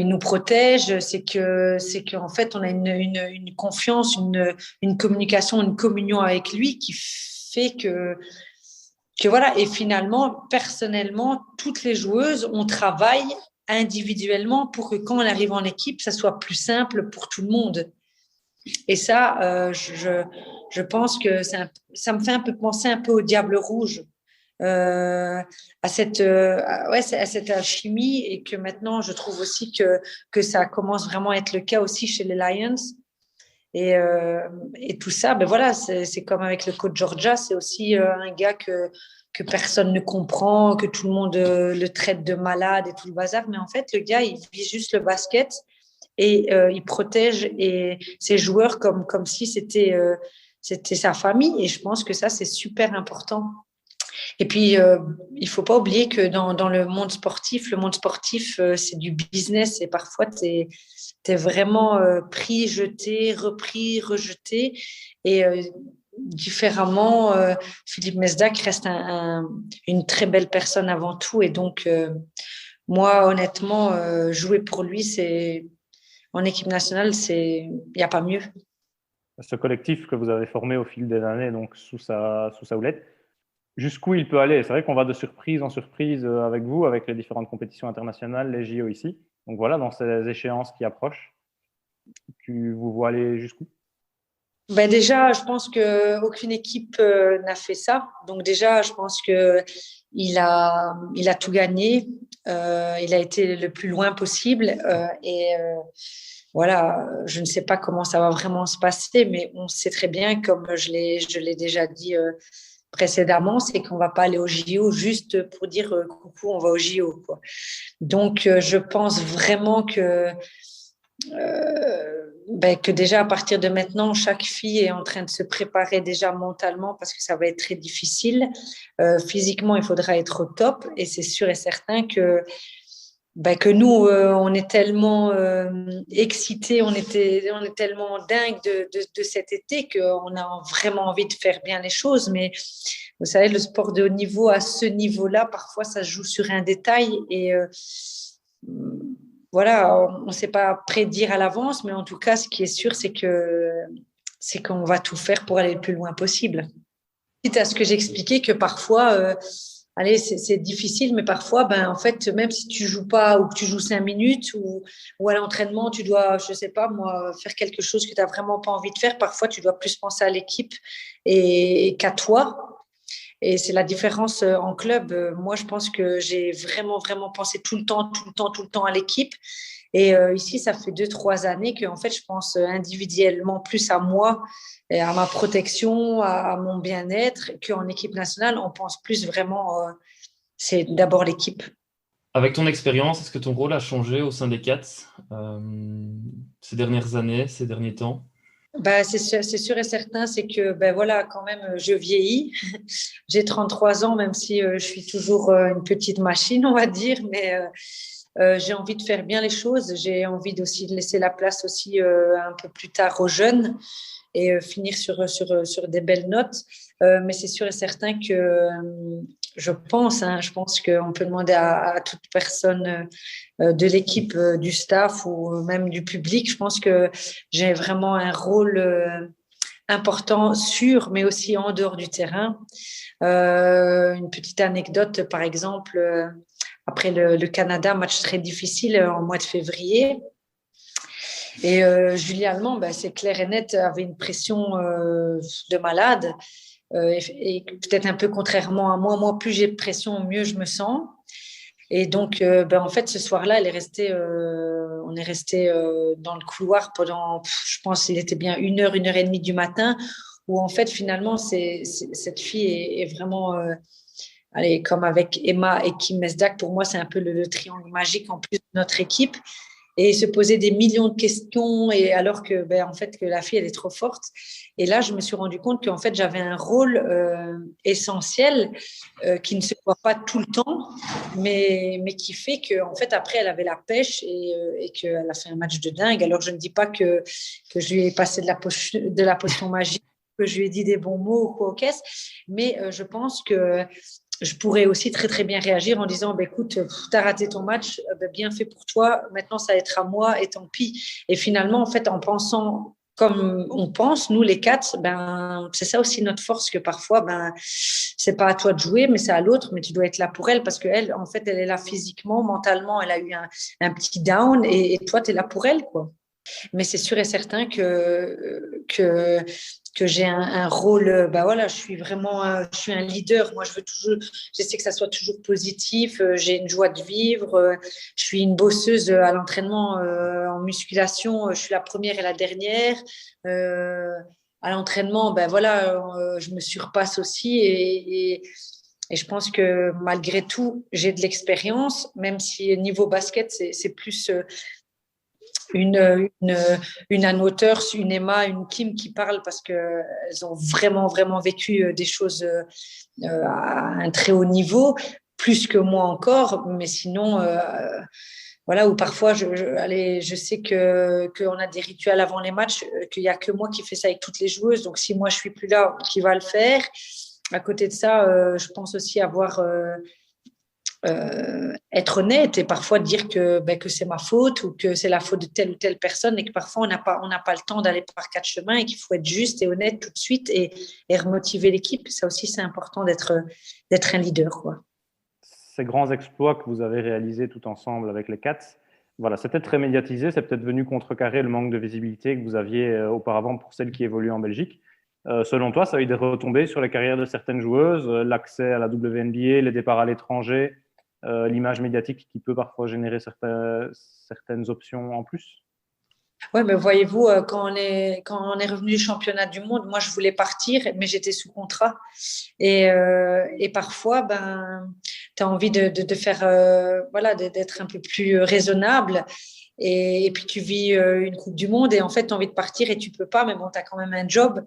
nous protège, c'est qu'en fait, on a une confiance, une communication, une communion avec lui qui fait que voilà. Et finalement, personnellement, toutes les joueuses, on travaille individuellement pour que quand on arrive en équipe, ça soit plus simple pour tout le monde. Et ça, je pense que ça me fait un peu penser un peu au Diable Rouge, à cette alchimie, et que maintenant, je trouve aussi que ça commence vraiment à être le cas aussi chez les Lions. Et tout ça, ben voilà, c'est comme avec le coach Georgia, c'est aussi un gars que personne ne comprend, que tout le monde le traite de malade et tout le bazar. Mais en fait, le gars, il vit juste le basket. Et il protège ses joueurs comme si c'était sa famille. Et je pense que ça, c'est super important. Et puis, il faut pas oublier que dans le monde sportif, c'est du business. Et parfois, tu es vraiment pris, jeté, repris, rejeté. Et différemment, Philippe Mesdac reste une très belle personne avant tout. Et donc, moi, honnêtement, jouer pour lui, en équipe nationale, il n'y a pas mieux. Ce collectif que vous avez formé au fil des années, donc sous sa houlette, jusqu'où il peut aller? C'est vrai qu'on va de surprise en surprise avec vous, avec les différentes compétitions internationales, les JO ici. Donc voilà, dans ces échéances qui approchent, vous voyez aller jusqu'où? Ben déjà, je pense qu'aucune équipe n'a fait ça. Donc déjà, je pense qu'il a tout gagné. Il a été le plus loin possible. Voilà, je ne sais pas comment ça va vraiment se passer, mais on sait très bien, comme je l'ai déjà dit précédemment, c'est qu'on ne va pas aller au JO juste pour dire coucou, on va au JO, quoi. Donc, je pense vraiment que déjà à partir de maintenant, chaque fille est en train de se préparer déjà mentalement, parce que ça va être très difficile. Physiquement, il faudra être au top, et c'est sûr et certain que nous, on est tellement excités, on est tellement dingue de cet été qu'on a vraiment envie de faire bien les choses. Mais vous savez, le sport de haut niveau, à ce niveau-là, parfois ça se joue sur un détail, et voilà, on ne sait pas prédire à l'avance, mais en tout cas, ce qui est sûr, c'est qu'on va tout faire pour aller le plus loin possible. Quitte à ce que j'expliquais, que parfois, allez, c'est difficile, mais parfois, en fait, même si tu joues pas, ou que tu joues 5 minutes, ou à l'entraînement, tu dois, je sais pas moi, faire quelque chose que tu n'as vraiment pas envie de faire. Parfois, tu dois plus penser à l'équipe et qu'à toi. Et c'est la différence en club. Moi, je pense que j'ai vraiment, vraiment pensé tout le temps à l'équipe. Et ici, ça fait 2-3 années que, en fait, je pense individuellement plus à moi, et à ma protection, à mon bien-être, qu'en équipe nationale, on pense plus vraiment, c'est d'abord l'équipe. Avec ton expérience, est-ce que ton rôle a changé au sein des Cats ces dernières années, ces derniers temps? C'est sûr et certain, c'est que voilà, quand même, je vieillis. J'ai 33 ans, même si je suis toujours une petite machine, on va dire, mais j'ai envie de faire bien les choses. J'ai envie aussi de laisser la place aussi un peu plus tard aux jeunes, et finir sur des belles notes. Mais c'est sûr et certain que je pense qu'on peut demander à toute personne de l'équipe, du staff ou même du public. Je pense que j'ai vraiment un rôle important mais aussi en dehors du terrain. Une petite anecdote, par exemple, après le Canada, match très difficile en mois de février. Et Julie Allemand, c'est clair et net, avait une pression de malade. Et peut-être un peu contrairement à moi. Moi, plus j'ai de pression, mieux je me sens. Et donc, en fait, ce soir-là, on est resté dans le couloir pendant, je pense qu'il était bien 1h, 1h30 du matin, où en fait, finalement, cette fille est vraiment allez, comme avec Emma et Kim Mesdag, pour moi, c'est un peu le triangle magique en plus de notre équipe. Et se poser des millions de questions, et alors que, en fait, que la fille, elle est trop forte. Et là, je me suis rendu compte qu'en fait, j'avais un rôle essentiel qui ne se voit pas tout le temps, mais qui fait qu'en fait, après, elle avait la pêche et qu'elle a fait un match de dingue. Alors, je ne dis pas que je lui ai passé de la potion magique, que je lui ai dit des bons mots ou quoi aux caisses, mais je pense que je pourrais aussi très, très bien réagir en disant, écoute, tu as raté ton match, bien fait pour toi, maintenant ça va être à moi et tant pis. Et finalement, en fait, en pensant comme on pense, nous les quatre, c'est ça aussi notre force, que parfois, c'est pas à toi de jouer, mais c'est à l'autre, mais tu dois être là pour elle parce qu'elle, en fait, elle est là physiquement, mentalement, elle a eu un petit down et toi, tu es là pour elle, quoi. Mais c'est sûr et certain que j'ai un rôle, voilà, je suis un leader. Moi, j'essaie que ça soit toujours positif. J'ai une joie de vivre. Je suis une bosseuse à l'entraînement, en musculation. Je suis la première et la dernière. À l'entraînement, voilà, je me surpasse aussi et je pense que malgré tout, j'ai de l'expérience, même si niveau basket, c'est plus une Anne Waters, une Emma, une Kim qui parlent parce qu'elles ont vraiment, vraiment vécu des choses à un très haut niveau, plus que moi encore. Mais sinon, voilà, où parfois, je sais qu'on a des rituels avant les matchs, qu'il n'y a que moi qui fais ça avec toutes les joueuses. Donc, si moi, je ne suis plus là, qui va le faire? À côté de ça, je pense aussi avoir... être honnête et parfois dire que c'est ma faute ou que c'est la faute de telle ou telle personne et que parfois on n'a pas le temps d'aller par quatre chemins et qu'il faut être juste et honnête tout de suite et remotiver l'équipe. Ça aussi, c'est important d'être un leader, quoi. Ces grands exploits que vous avez réalisés tout ensemble avec les Cats, voilà, c'était très médiatisé, c'est peut-être venu contrecarrer le manque de visibilité que vous aviez auparavant pour celles qui évoluent en Belgique. Selon toi, ça a eu des retombées sur les carrières de certaines joueuses, l'accès à la WNBA, les départs à l'étranger, l'image médiatique qui peut parfois générer certaines options en plus? Oui, mais voyez-vous, quand on est revenu du championnat du monde, moi, je voulais partir, mais j'étais sous contrat. Et parfois, tu as envie de faire, voilà, d'être un peu plus raisonnable. Et puis, tu vis une Coupe du Monde et en fait, tu as envie de partir et tu peux pas, mais bon, tu as quand même un job.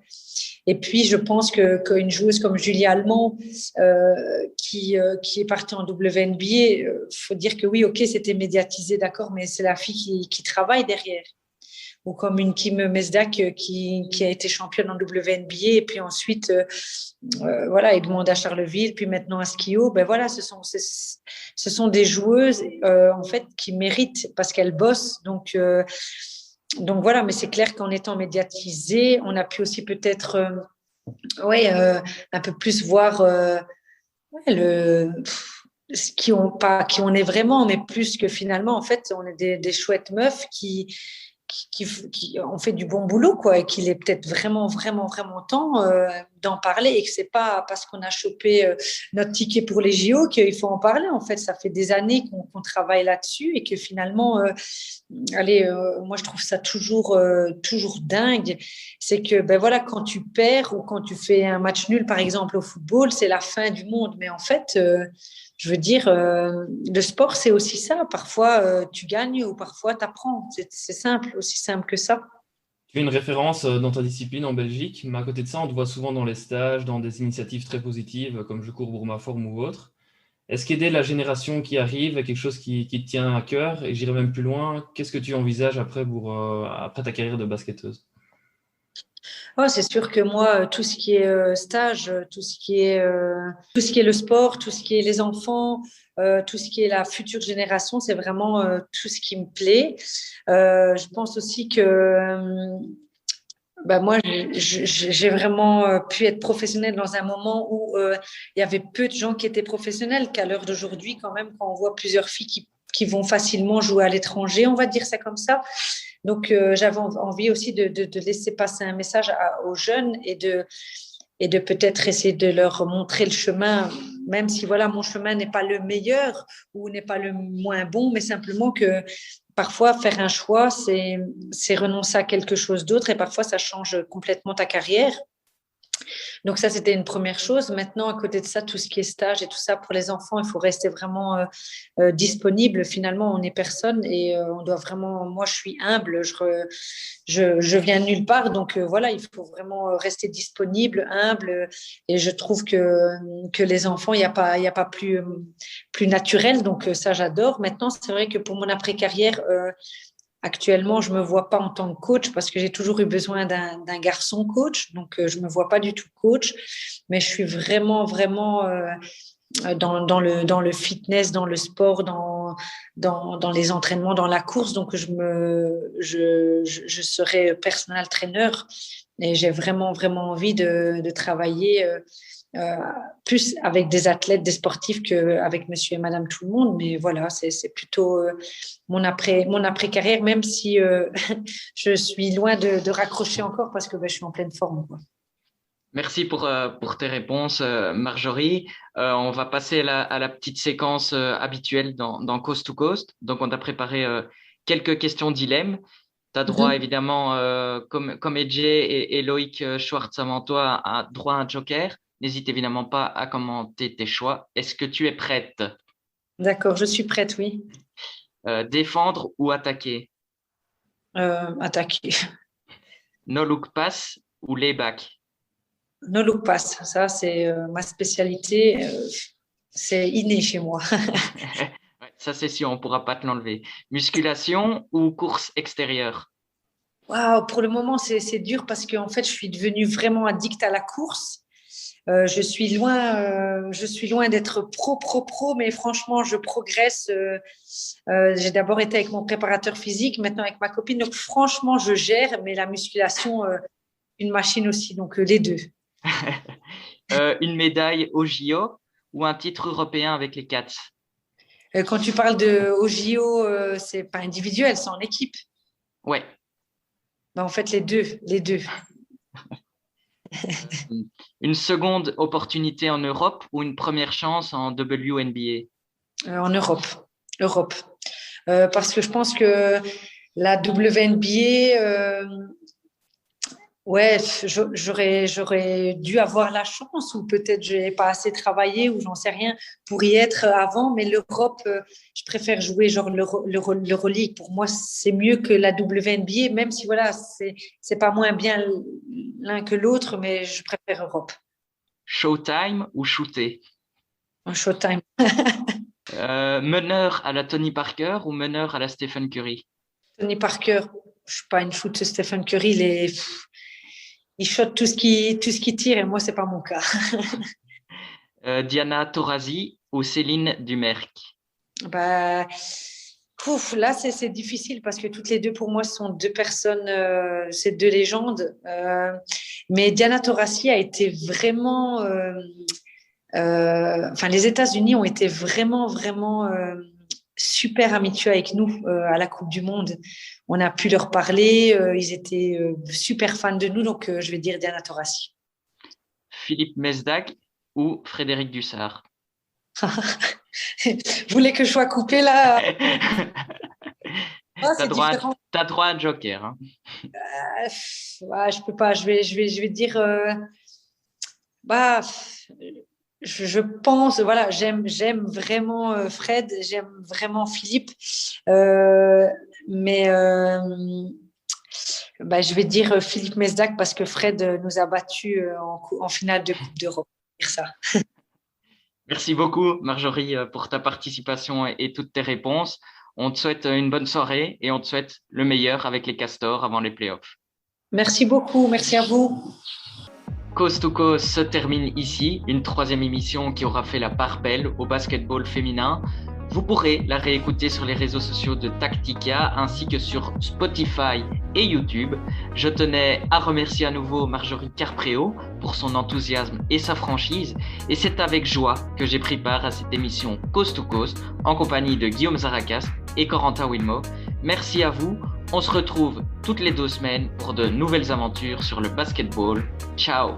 Et puis, je pense qu'une joueuse comme Julie Allemand, qui est partie en WNBA, faut dire que oui, ok, c'était médiatisé, d'accord, mais c'est la fille qui travaille derrière. Ou comme une Kim Mesdag qui a été championne en WNBA et puis ensuite voilà, Edmond à Charleville, puis maintenant à Skio. Voilà, ce sont des joueuses en fait qui méritent parce qu'elles bossent. Donc voilà, mais c'est clair qu'en étant médiatisée, on a pu aussi peut-être un peu plus voir qui on est vraiment, mais plus que finalement, en fait, on est des chouettes meufs qui ont fait du bon boulot, quoi, et qu'il est peut-être vraiment, vraiment, vraiment temps d'en parler et que c'est pas parce qu'on a chopé notre ticket pour les JO qu'il faut en parler. En fait, ça fait des années qu'on travaille là-dessus et que finalement, moi, je trouve ça toujours dingue. C'est que, voilà, quand tu perds ou quand tu fais un match nul, par exemple, au football, c'est la fin du monde. Mais en fait, je veux dire, le sport, c'est aussi ça. Parfois, tu gagnes ou parfois, tu apprends. C'est simple, aussi simple que ça. Tu es une référence dans ta discipline en Belgique, mais à côté de ça, on te voit souvent dans les stages, dans des initiatives très positives, comme Je cours pour ma forme ou autre. Est-ce qu'aider la génération qui arrive est quelque chose qui te tient à cœur? Et j'irai même plus loin, qu'est-ce que tu envisages après ta carrière de basketteuse? Oh, c'est sûr que moi, tout ce qui est stage, tout ce qui est le sport, tout ce qui est les enfants, tout ce qui est la future génération, c'est vraiment tout ce qui me plaît. Je pense aussi que moi, j'ai vraiment pu être professionnelle dans un moment où il y avait peu de gens qui étaient professionnels, qu'à l'heure d'aujourd'hui, quand même, quand on voit plusieurs filles qui vont facilement jouer à l'étranger, on va dire ça comme ça. Donc, j'avais envie aussi de laisser passer un message aux jeunes et de peut-être essayer de leur montrer le chemin, même si voilà, mon chemin n'est pas le meilleur ou n'est pas le moins bon, mais simplement que parfois, faire un choix, c'est renoncer à quelque chose d'autre et parfois, ça change complètement ta carrière. Donc ça, c'était une première chose. Maintenant, à côté de ça, tout ce qui est stage et tout ça, pour les enfants, il faut rester vraiment disponible. Finalement, on n'est personne et on doit vraiment… Moi, je suis humble, je viens de nulle part. Donc voilà, il faut vraiment rester disponible, humble. Et je trouve que les enfants, il n'y a pas plus naturel. Donc ça, j'adore. Maintenant, c'est vrai que pour mon après-carrière… actuellement, je ne me vois pas en tant que coach parce que j'ai toujours eu besoin d'un garçon coach. Donc, je ne me vois pas du tout coach. Mais je suis vraiment, vraiment dans le fitness, dans le sport, dans les entraînements, dans la course. Donc, je serai personal trainer et j'ai vraiment, vraiment envie de travailler plus avec des athlètes, des sportifs qu'avec monsieur et madame tout le monde. Mais voilà, c'est plutôt mon après-carrière, même si je suis loin de raccrocher encore parce que je suis en pleine forme, quoi. Merci pour tes réponses, Marjorie. On va passer à la petite séquence habituelle dans Coast to Coast. Donc, on t'a préparé quelques questions dilemmes. Tu as droit, évidemment, comme EJ et Loïc Schwartz avant toi, à droit à un joker. N'hésite évidemment pas à commenter tes choix. Est-ce que tu es prête? D'accord, je suis prête, oui. Défendre ou attaquer? Attaquer. No look pass ou layback? No look pass, ça c'est ma spécialité. C'est inné chez moi. Ouais, ça c'est sûr, on ne pourra pas te l'enlever. Musculation ou course extérieure? Waouh, pour le moment, c'est dur parce qu'en fait, je suis devenue vraiment addict à la course. Je suis loin d'être pro, mais franchement, je progresse. J'ai d'abord été avec mon préparateur physique, maintenant avec ma copine. Donc, franchement, je gère, mais la musculation, une machine aussi. Donc, les deux. Une médaille au JO ou un titre européen avec les Cats? Quand tu parles au JO, c'est pas individuel, c'est en équipe. Ouais. Ben, en fait, les deux. Une seconde opportunité en Europe ou une première chance en WNBA? En Europe. Parce que je pense que la WNBA, ouais, j'aurais dû avoir la chance ou peut-être je n'ai pas assez travaillé ou j'en sais rien pour y être avant. Mais l'Europe, je préfère jouer genre l'Euroleague. Pour moi, c'est mieux que la WNBA, même si voilà, c'est pas moins bien l'un que l'autre, mais je préfère Europe. Showtime ou shooter? Showtime. Meneur à la Tony Parker ou meneur à la Stephen Curry? Tony Parker. Je suis pas une shoot Stephen Curry. Il shot tout ce qui tire et moi, c'est pas mon cas. Diana Taurasi ou Céline Dumerc? Là, c'est difficile parce que toutes les deux, pour moi, sont deux personnes, c'est deux légendes. Mais Diana Taurasi a été vraiment… les États-Unis ont été vraiment, vraiment super amitiés avec nous à la Coupe du Monde. On a pu leur parler. Ils étaient super fans de nous. Donc, je vais dire Diana Taurasi. Philippe Mesdag ou Frédéric Dussart? Vous voulez que je sois coupée là? T'as droit à un joker. Hein. Je peux pas. Je vais dire. Je pense, voilà, j'aime vraiment Fred, j'aime vraiment Philippe, mais je vais dire Philippe Mesdag parce que Fred nous a battus en finale de Coupe d'Europe. Ça. Merci beaucoup, Marjorie, pour ta participation et toutes tes réponses. On te souhaite une bonne soirée et on te souhaite le meilleur avec les Castors avant les playoffs. Merci beaucoup, merci à vous. Coast to Coast se termine ici, une troisième émission qui aura fait la part belle au basketball féminin. Vous pourrez la réécouter sur les réseaux sociaux de Tactica ainsi que sur Spotify et YouTube. Je tenais à remercier à nouveau Marjorie Carpréau pour son enthousiasme et sa franchise. Et c'est avec joie que j'ai pris part à cette émission Coast to Coast en compagnie de Guillaume Zarakas et Corentin Wilmo. Merci à vous. On se retrouve toutes les 2 semaines pour de nouvelles aventures sur le basketball. Ciao!